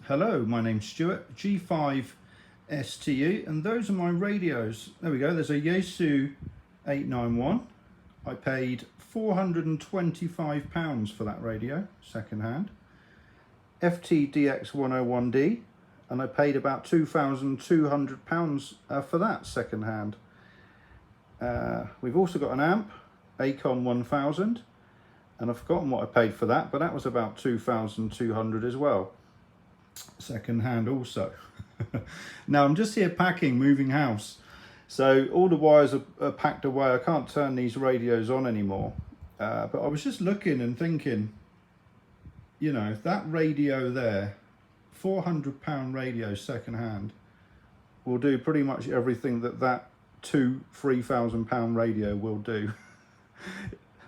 Hello, my name's Stuart G5STU and those are my radios. There we go, there's a Yaesu 891. I paid £425 for that radio, second hand. FTDX101D, and I paid about £2,200 for that second hand. We've also got an amp, Acon 1000, and I've forgotten what I paid for that, but that was about 2,200 as well. Second hand also. Now I'm just here packing, moving house, so all the wires are packed away. I can't turn these radios on anymore, but I was just looking and thinking, you know, that radio there, £400 radio second hand, will do pretty much everything that £3,000 radio will do.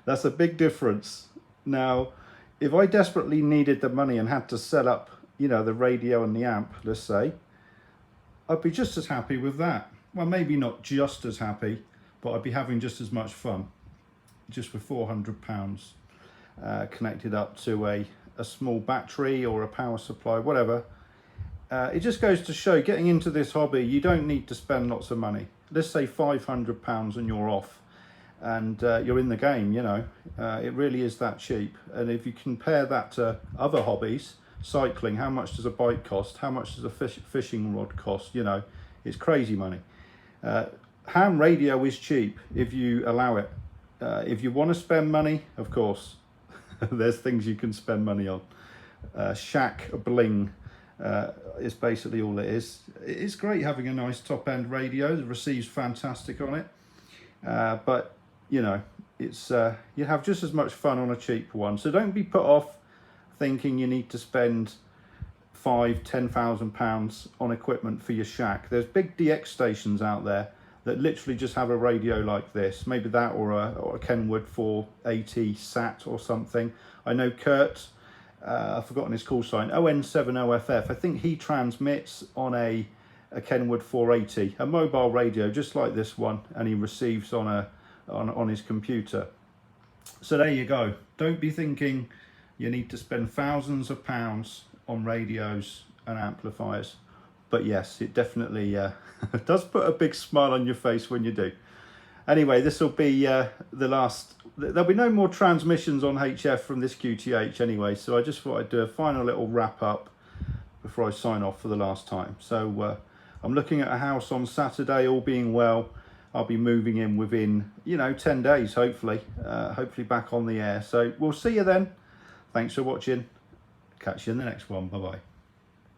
That's a big difference. Now if I desperately needed the money and had to set up, you know, the radio and the amp, let's say, I'd be just as happy with that. Well, maybe not just as happy, but I'd be having just as much fun, just with £400 connected up to a small battery or a power supply, whatever. It just goes to show, getting into this hobby, you don't need to spend lots of money. Let's say £500 and you're off, and you're in the game, you know. It really is that cheap. And if you compare that to other hobbies, cycling, how much does a bike cost? How much does a fishing rod cost? You know, it's crazy money. Ham radio is cheap if you allow it. If you want to spend money, of course, there's things you can spend money on. Shack bling is basically all it is. It's great having a nice top-end radio. The receives fantastic on it, but you know, it's you have just as much fun on a cheap one. So don't be put off thinking you need to spend £5,000–10,000 on equipment for your shack. There's big DX stations out there that literally just have a radio like this, maybe that or a Kenwood 480 SAT or something. I know Kurt, I've forgotten his call sign, ON70FF, I think he transmits on a Kenwood 480, a mobile radio just like this one, and he receives on his computer. So there you go. Don't be thinking you need to spend thousands of pounds on radios and amplifiers. But yes, it definitely does put a big smile on your face when you do. Anyway, this will be the last. There'll be no more transmissions on HF from this QTH anyway, so I just thought I'd do a final little wrap up before I sign off for the last time. So I'm looking at a house on Saturday, all being well. I'll be moving in within, you know, 10 days, hopefully. Hopefully back on the air. So we'll see you then. Thanks for watching. Catch you in the next one. Bye-bye.